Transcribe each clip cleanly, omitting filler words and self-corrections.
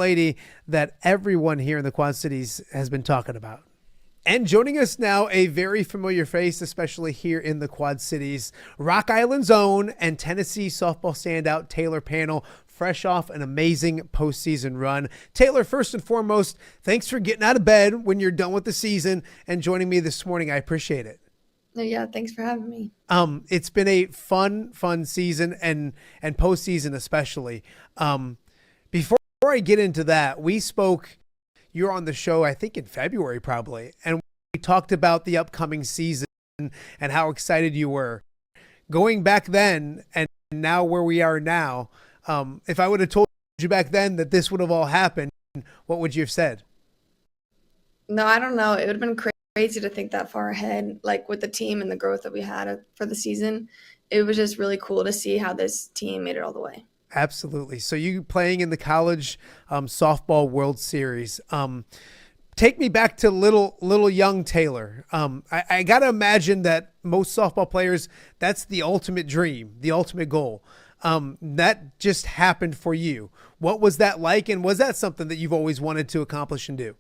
lady that everyone here in the Quad Cities has been talking about. And joining us now, a very familiar face, especially here in the Quad Cities, Rock Island's own and Tennessee softball standout Taylor Pannell, fresh off an amazing postseason run. Taylor, first and foremost, thanks for getting out of bed when you're done with the season and joining me this morning. I appreciate it. Yeah, thanks for having me. It's been a fun season and postseason especially. Before I get into that, we spoke. You were on the show, I think in February probably, and we talked about the upcoming season and how excited you were. Going back then and now where we are now, if I would have told you back then that this would have all happened, what would you have said? No, I don't know. It would have been crazy to think that far ahead, like with the team and the growth that we had for the season. It was just really cool to see how this team made it all the way. Absolutely. So you playing in the college softball World Series. Take me back to little young Taylor. I got to imagine that most softball players, that's the ultimate dream, the ultimate goal. That just happened for you. What was that like? And was that something that you've always wanted to accomplish and do?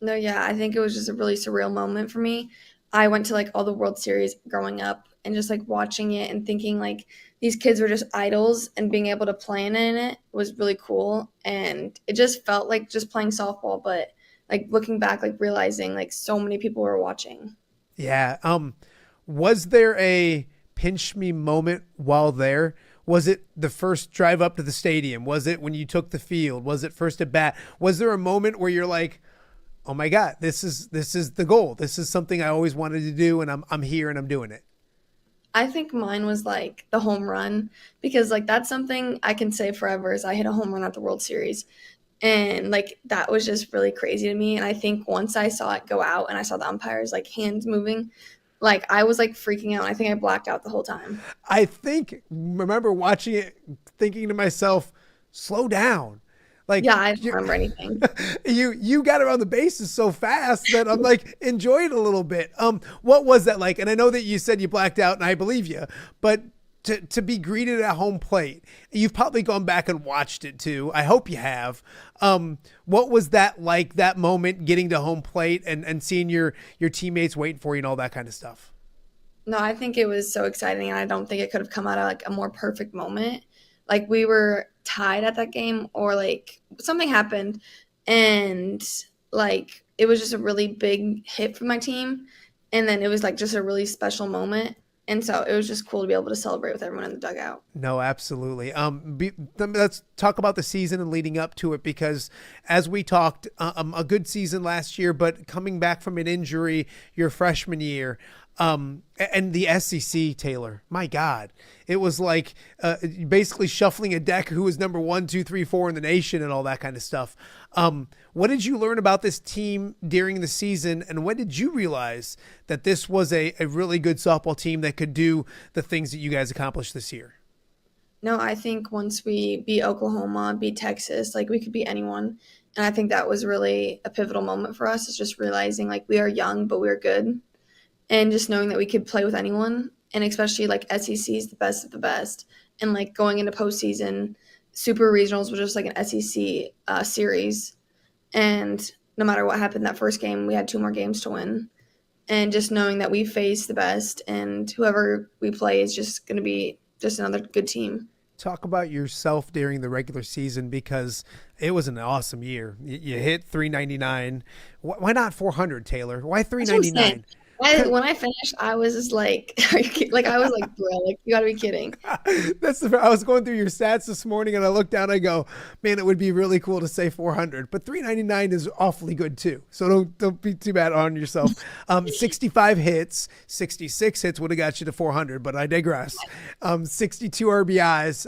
No, yeah, I think it was just a really surreal moment for me. I went to like all the World Series growing up and just like watching it and thinking like these kids were just idols, and being able to play in it was really cool. And it just felt like just playing softball, but like looking back, like realizing like so many people were watching. Yeah. Was there a pinch me moment while there? Was it the first drive up to the stadium? Was it when you took the field? Was it first at bat? Was there a moment where you're like, oh my God, this is the goal. This is something I always wanted to do, and I'm here and I'm doing it. I think mine was like the home run, because like that's something I can say forever is I hit a home run at the World Series. And like that was just really crazy to me. And I think once I saw it go out and I saw the umpires like hands moving, like I was like freaking out. I think I blacked out the whole time. Remember watching it, thinking to myself, slow down. Like Yeah, I don't remember anything. you got around the bases so fast that I'm like, enjoy it a little bit. What was that like? And I know that you said you blacked out, and I believe you, but to be greeted at home plate, you've probably gone back and watched it too. I hope you have. What was that like? That moment getting to home plate and seeing your teammates waiting for you and all that kind of stuff. No, I think it was so exciting, and I don't think it could have come out of like a more perfect moment. Like we were tied at that game, or like something happened, and like it was just a really big hit for my team, and then it was like just a really special moment, and so it was just cool to be able to celebrate with everyone in the dugout. No, absolutely. Let's talk about the season and leading up to it, because as we talked, a good season last year, but coming back from an injury your freshman year, and the SEC, Taylor, my God, it was like basically shuffling a deck who was number 1, 2, 3, 4 in the nation and all that kind of stuff. What did you learn about this team during the season, and when did you realize that this was a really good softball team that could do the things that you guys accomplished this year? No, I think once we beat Oklahoma, beat Texas, like we could beat anyone. And I think that was really a pivotal moment for us, is just realizing like we are young, but we are good. And just knowing that we could play with anyone. And especially like SEC is the best of the best. And like going into postseason, super regionals was just like an SEC series. And no matter what happened that first game, we had 2 more games to win. And just knowing that we face the best, and whoever we play is just going to be just another good team. Talk about yourself during the regular season, because it was an awesome year. You hit 399. Why not 400, Taylor? Why That's what I'm saying. 399? When I finished, I was just like, like I was like, bro, like you got to be kidding. I was going through your stats this morning and I looked down, I go, man, it would be really cool to say 400, but 399 is awfully good too. So don't be too bad on yourself. 65 hits, 66 hits would have got you to 400, but I digress. 62 RBIs.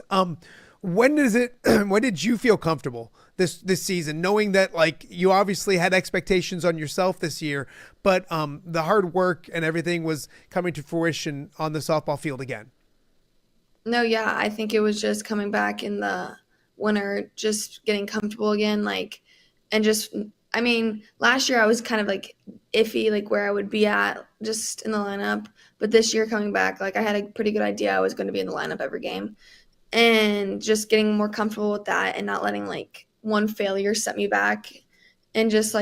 When did you feel comfortable this season, knowing that like you obviously had expectations on yourself this year, but the hard work and everything was coming to fruition on the softball field again? No, yeah, I think it was just coming back in the winter, just getting comfortable again, like, and just, I mean, last year I was kind of like iffy, like where I would be at just in the lineup. But this year coming back, like I had a pretty good idea I was going to be in the lineup every game, and just getting more comfortable with that and not letting like one failure set me back, and just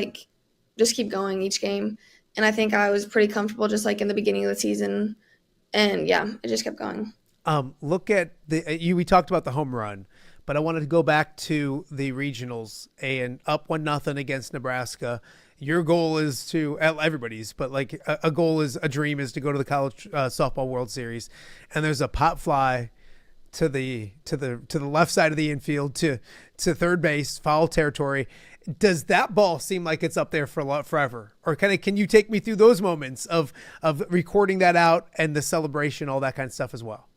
keep going each game. And I think I was pretty comfortable just like in the beginning of the season, and yeah, it just kept going. Look at we talked about the home run, but I wanted to go back to the regionals and up 1-0 against Nebraska. Your goal is to everybody's, but like a goal is a dream is to go to the college softball World Series, and there's a pop fly to the left side of the infield to third base, foul territory. Does that ball seem like it's up there for forever, or can you take me through those moments of recording that out and the celebration, all that kind of stuff as well?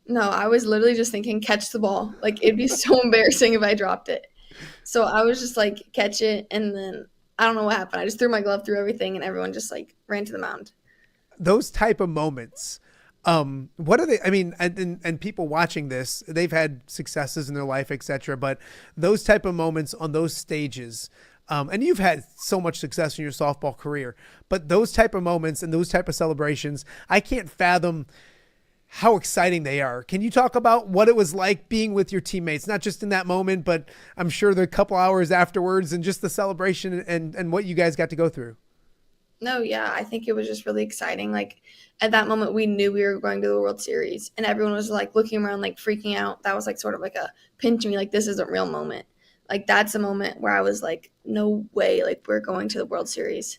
No, I was literally just thinking, catch the ball. Like, it'd be so embarrassing if I dropped it. So I was just like, catch it. And then I don't know what happened. I just threw my glove through everything and everyone just like ran to the mound. Those type of moments, what are they? I mean, and people watching this, they've had successes in their life, etc. But those type of moments on those stages, and you've had so much success in your softball career, but those type of moments and those type of celebrations, I can't fathom how exciting they are. Can you talk about what it was like being with your teammates, not just in that moment, but I'm sure the couple hours afterwards and just the celebration and what you guys got to go through? No, yeah, I think it was just really exciting. Like, at that moment, we knew we were going to the World Series, and everyone was like looking around, like freaking out. That was like sort of like a pinch me, like, this is a real moment. Like, that's a moment where I was like, no way, like, we're going to the World Series.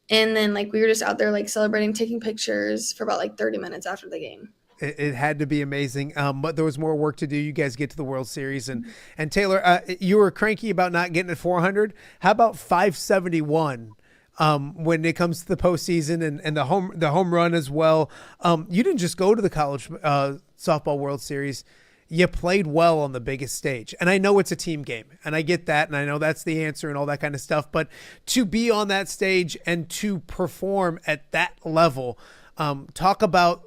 And then, like, we were just out there, like, celebrating, taking pictures for about like 30 minutes after the game. It had to be amazing. But there was more work to do. You guys get to the World Series, and Taylor, you were cranky about not getting at 400. How about 571? When it comes to the postseason and the home run as well. You didn't just go to the college softball World Series. You played well on the biggest stage. And I know it's a team game, and I get that, and I know that's the answer and all that kind of stuff. But to be on that stage and to perform at that level, talk about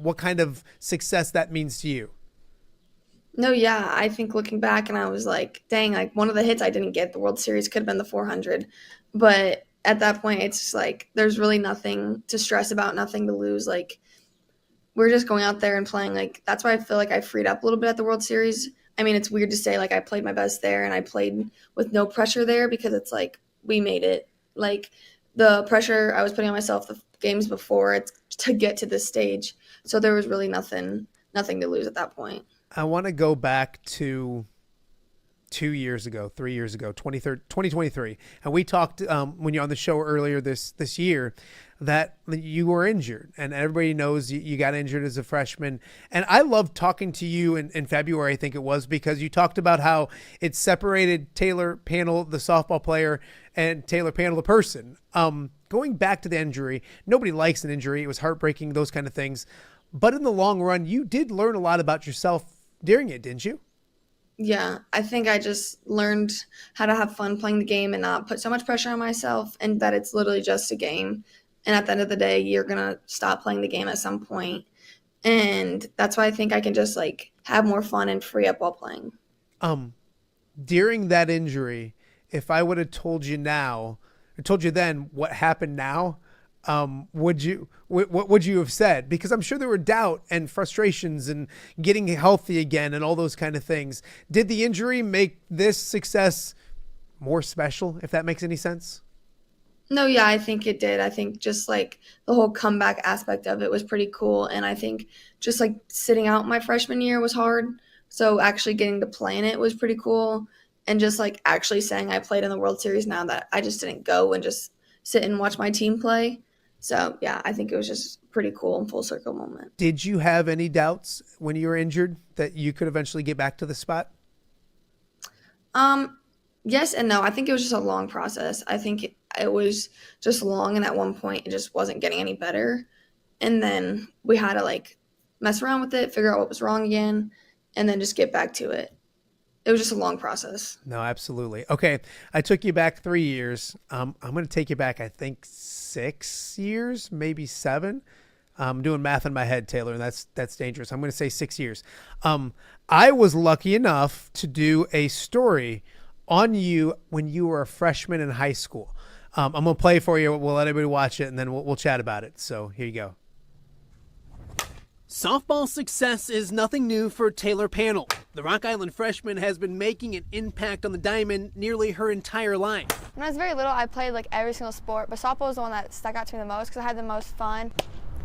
what kind of success that means to you. No, yeah, I think looking back, and I was like, dang, like one of the hits I didn't get the World Series could have been the 400. But at that point, it's just like there's really nothing to stress about, nothing to lose. Like, we're just going out there and playing. Like, that's why I feel like I freed up a little bit at the World Series. I mean, it's weird to say like I played my best there and I played with no pressure there, because it's like we made it. Like, the pressure I was putting on myself the games before, it's to get to this stage. So there was really nothing to lose at that point. I want to go back to 2 years ago, 3 years ago, 2023. And we talked when you're on the show earlier this year that you were injured, and everybody knows you got injured as a freshman. And I loved talking to you in February, I think it was, because you talked about how it separated Taylor Pannell, the softball player, and Taylor Pannell, the person. Going back to the injury, nobody likes an injury. It was heartbreaking, those kind of things. But in the long run, you did learn a lot about yourself during it, didn't you? Yeah, I think I just learned how to have fun playing the game and not put so much pressure on myself, and that it's literally just a game. And at the end of the day, you're going to stop playing the game at some point. And that's why I think I can just like have more fun and free up while playing. Um, During that injury, if I would have told you now, or told you then what happened now, what would you have said? Because I'm sure there were doubt and frustrations and getting healthy again and all those kind of things. Did the injury make this success more special, if that makes any sense? No, yeah, I think it did. I think just like the whole comeback aspect of it was pretty cool. And I think just like sitting out my freshman year was hard. So actually getting to play in it was pretty cool. And just like actually saying I played in the World Series now, that I just didn't go and just sit and watch my team play. So yeah, I think it was just pretty cool and full circle moment. Did you have any doubts when you were injured that you could eventually get back to the spot? Um, yes and no. I think it was just a long process. I think it was just long, and at one point it just wasn't getting any better. And then we had to like mess around with it, figure out what was wrong again, and then just get back to it. It was just a long process. No, absolutely. Okay. I took you back 3 years. I'm going to take you back, I think 6 years, maybe 7. I'm doing math in my head, Taylor, and that's dangerous. I'm going to say 6 years. I was lucky enough to do a story on you when you were a freshman in high school. I'm going to play for you. We'll let everybody watch it, and then we'll chat about it. So here you go. Softball success is nothing new for Taylor Pannell. The Rock Island freshman has been making an impact on the diamond nearly her entire life. When I was very little, I played like every single sport, but softball was the one that stuck out to me the most because I had the most fun.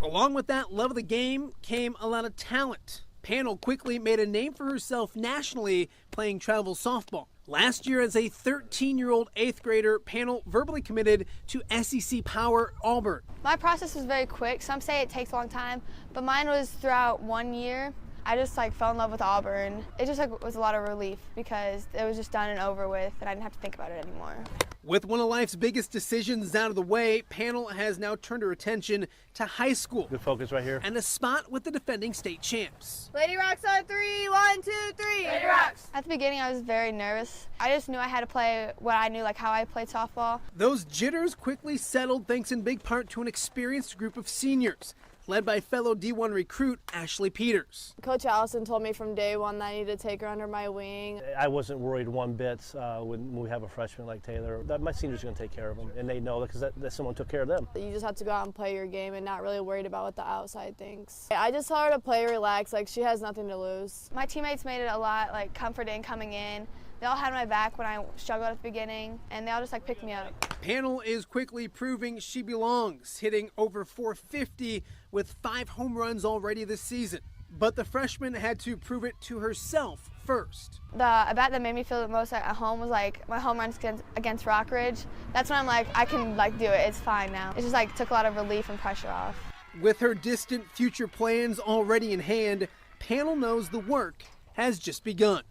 Along with that love of the game came a lot of talent. Pannell quickly made a name for herself nationally playing travel softball. Last year, as a 13-year-old 8th grader, Pannell verbally committed to SEC Power Auburn. My process was very quick. Some say it takes a long time, but mine was throughout 1 year. I just fell in love with Auburn. It just was a lot of relief because it was just done and over with, and I didn't have to think about it anymore. With one of life's biggest decisions out of the way, Pannell has now turned her attention to high school. Good focus right here. And a spot with the defending state champs. Lady Rocks on 3, 1, 2, 3. Lady Rocks. At the beginning, I was very nervous. I just knew I had to play what I knew, how I played softball. Those jitters quickly settled thanks in big part to an experienced group of seniors, led by fellow D1 recruit Ashley Peters. Coach Allison told me from day one that I needed to take her under my wing. I wasn't worried one bit when we have a freshman like Taylor. That my seniors are going to take care of them, and they know because that someone took care of them. You just have to go out and play your game and not really worried about what the outside thinks. I just tell her to play relax, she has nothing to lose. My teammates made it a lot comforting coming in. They all had my back when I struggled at the beginning, and they all just picked me up. Pannell is quickly proving she belongs, hitting over 450 with 5 home runs already this season. But the freshman had to prove it to herself first. The at-bat that made me feel the most at home was my home runs against Rockridge. That's when I'm I can do it. It's fine now. It just took a lot of relief and pressure off. With her distant future plans already in hand, Pannell knows the work has just begun.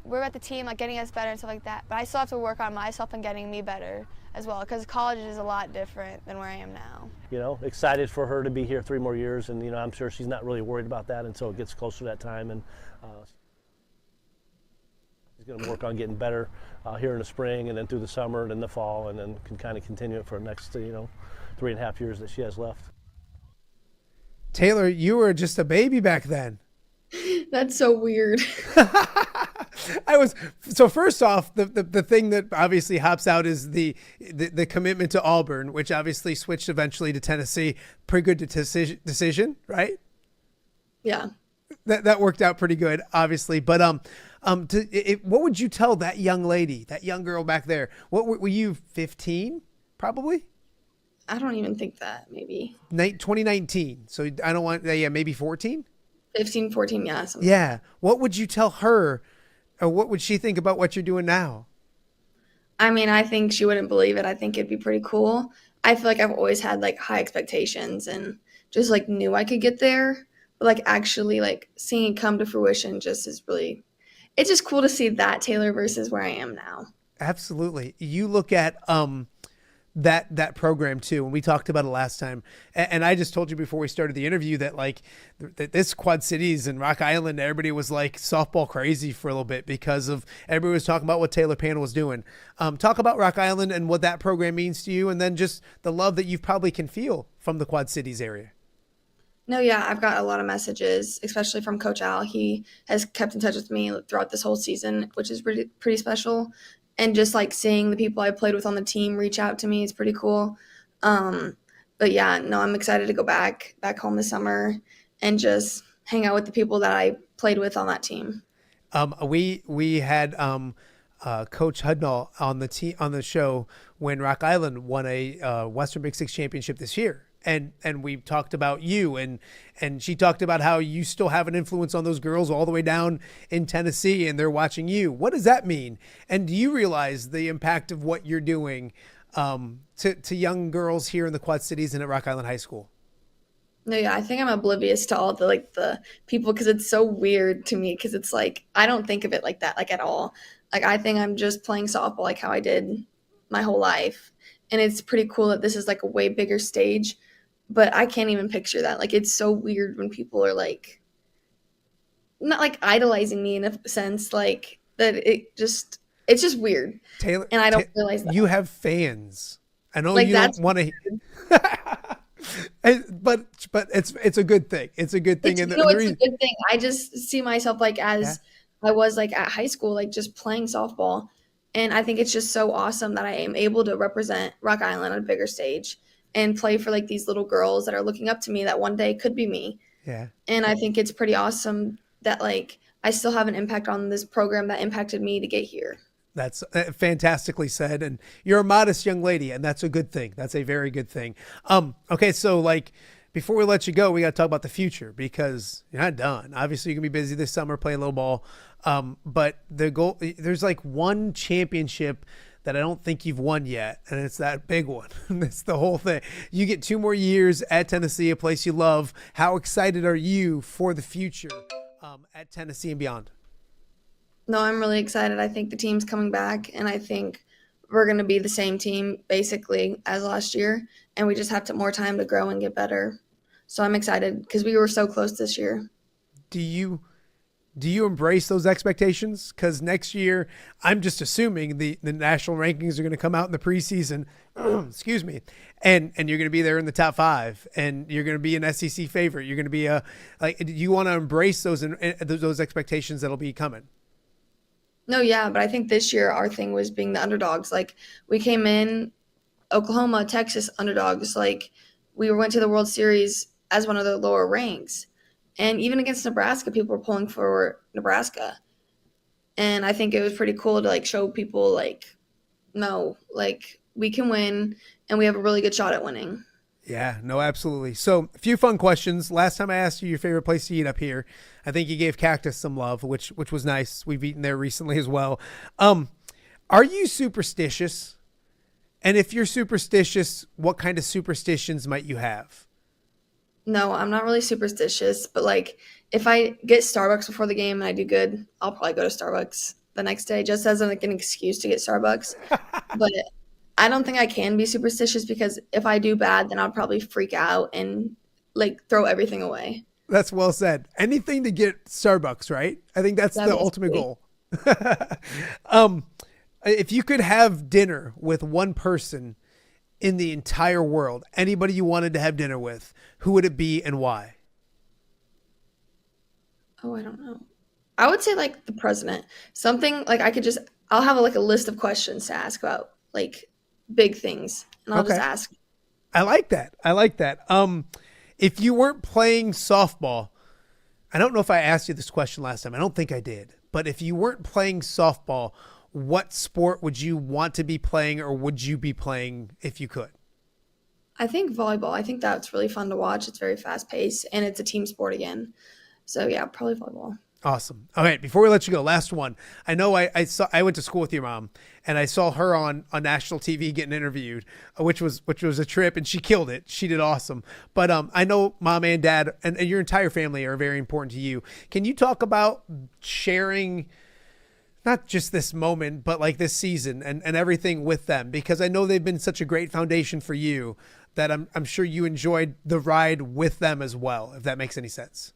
We're at the team getting us better and stuff like that, but I still have to work on myself and getting me better as well because college is a lot different than where I am now. Excited for her to be here 3 more years, and I'm sure she's not really worried about that until it gets closer to that time. And she's going to work on getting better here in the spring, and then through the summer, and then the fall, and then can kind of continue it for the next 3.5 years that she has left. Taylor, you were just a baby back then. That's so weird. So first off, the thing that obviously hops out is the commitment to Auburn, which obviously switched eventually to Tennessee. Pretty good decision, right? Yeah. That worked out pretty good, obviously. But what would you tell that young lady, that young girl back there? What were you, 15, probably? I don't even think that, maybe. 2019. So I don't want, maybe 14? 15, 14, yeah. Yeah. What would you tell her, or what would she think about what you're doing now? I mean, I think she wouldn't believe it. I think it'd be pretty cool. I feel I've always had high expectations and just knew I could get there. But actually seeing it come to fruition just is really, it's just cool to see that Taylor versus where I am now. Absolutely. You look at that program too, and we talked about it last time, and I just told you before we started the interview that this Quad Cities and Rock Island, everybody was softball crazy for a little bit because of everybody was talking about what Taylor Pannell was doing. Talk about Rock Island and what that program means to you, and then just the love that you probably can feel from the Quad Cities area. No, yeah, I've got a lot of messages, especially from Coach Al. He has kept in touch with me throughout this whole season, which is pretty special. And just seeing the people I played with on the team reach out to me is pretty cool. But yeah, no, I'm excited to go back home this summer and just hang out with the people that I played with on that team. We had Coach Hudnall on the show when Rock Island won a Western Big Six championship this year. And we talked about you, and she talked about how you still have an influence on those girls all the way down in Tennessee, and they're watching you. What does that mean? And do you realize the impact of what you're doing to young girls here in the Quad Cities and at Rock Island High School? No, yeah, I think I'm oblivious to all the people because it's so weird to me because it's I don't think of it like that at all. I think I'm just playing softball how I did my whole life, and it's pretty cool that this is a way bigger stage. But I can't even picture that. It's so weird when people are not idolizing me in a sense, that it's just weird. Taylor, and I don't realize that. You have fans. I know you don't want to, but it's a good thing. It's a good thing. It's a good thing. I just see myself as I was at high school, just playing softball. And I think it's just so awesome that I am able to represent Rock Island on a bigger stage and play for these little girls that are looking up to me that one day could be me. Yeah. And I think it's pretty awesome that I still have an impact on this program that impacted me to get here. That's fantastically said. And you're a modest young lady, and that's a good thing. That's a very good thing. Okay. So like, before we let you go, we got to talk about the future because you're not done. Obviously, you're gonna be busy this summer playing a little ball. But the goal, there's like one championship that I don't think you've won yet, and it's that big one. That's the whole thing. You get 2 more years at Tennessee, a place you love. How excited are you for the future at Tennessee and beyond? No, I'm really excited. I think the team's coming back, and I think we're going to be the same team basically as last year, and we just have more time to grow and get better. So I'm excited because we were so close this year. Do you embrace those expectations? Because next year, I'm just assuming the national rankings are going to come out in the preseason. Excuse me, and you're going to be there in the top 5, and you're going to be an SEC favorite. You're going to be do you want to embrace those expectations that'll be coming? No, yeah, but I think this year our thing was being the underdogs. Like we came in Oklahoma, Texas underdogs. Like we went to the World Series as one of the lower ranks. And even against Nebraska, people were pulling for Nebraska. And I think it was pretty cool to like show people like, no, like we can win and we have a really good shot at winning. Yeah, no, absolutely. So a few fun questions. Last time I asked you your favorite place to eat up here, I think you gave Cactus some love, which was nice. We've eaten there recently as well. Are you superstitious? And if you're superstitious, what kind of superstitions might you have? No, I'm not really superstitious, but like if I get Starbucks before the game and I do good, I'll probably go to Starbucks the next day just as like an excuse to get Starbucks. But I don't think I can be superstitious because if I do bad, then I'll probably freak out and like throw everything away. That's well said. Anything to get Starbucks, right? I think that's the ultimate goal. If you could have dinner with one person in the entire world, anybody you wanted to have dinner with, who would it be and why? Oh, I don't know. I would say like the president. Something like I'll have like a list of questions to ask about like big things and I'll just ask. I like that. If you weren't playing softball, I don't know if I asked you this question last time. I don't think I did. But if you weren't playing softball, what sport would you want to be playing or would you be playing if you could? I think volleyball. I think that's really fun to watch. It's very fast paced and it's a team sport again. So yeah, probably volleyball. Awesome. All right. Before we let you go, last one. I know I went to school with your mom and I saw her on national TV getting interviewed, which was a trip and she killed it. She did awesome. But I know mom and dad and your entire family are very important to you. Can you talk about sharing not just this moment, but like this season and everything with them? Because I know they've been such a great foundation for you that I'm sure you enjoyed the ride with them as well, if that makes any sense.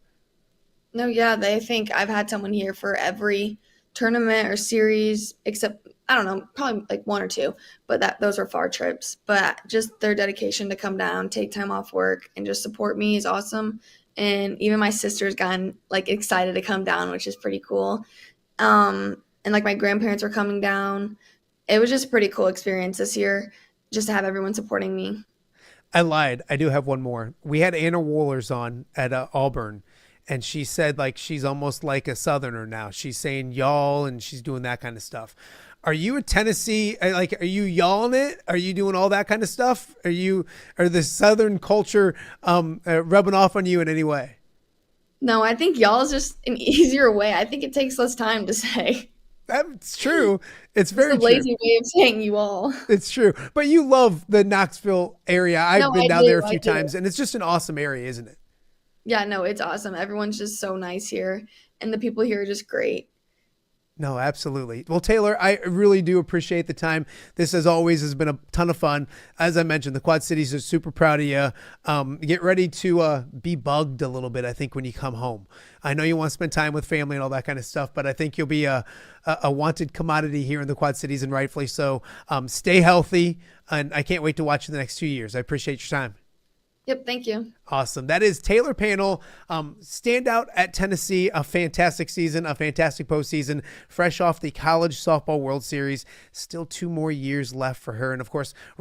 No, yeah, they think I've had someone here for every tournament or series, except I don't know, probably like 1 or 2, but those are far trips. But just their dedication to come down, take time off work, and just support me is awesome. And even my sister's gotten like excited to come down, which is pretty cool. And like my grandparents were coming down. It was just a pretty cool experience this year, just to have everyone supporting me. I lied. I do have one more. We had Anna Wohlers on at Auburn. And she said like she's almost like a Southerner now. She's saying y'all and she's doing that kind of stuff. Are you a Tennessee? Like, are you y'alling it? Are you doing all that kind of stuff? Are the Southern culture rubbing off on you in any way? No, I think y'all is just an easier way. I think it takes less time to say. That's true. It's very a lazy way of saying you all. It's true. But you love the Knoxville area. I've been down there a few times and it's just an awesome area, isn't it? Yeah, no, it's awesome. Everyone's just so nice here, and the people here are just great. No, absolutely. Well, Taylor, I really do appreciate the time. This, as always, has been a ton of fun. As I mentioned, the Quad Cities are super proud of you. Get ready to be bugged a little bit, I think, when you come home. I know you want to spend time with family and all that kind of stuff, but I think you'll be a wanted commodity here in the Quad Cities, and rightfully so. Stay healthy, and I can't wait to watch you the next 2 years. I appreciate your time. Yep, thank you. Awesome. That is Taylor Pannell, standout at Tennessee, a fantastic season, a fantastic postseason, fresh off the College Softball World Series. Still 2 more years left for her. And, of course,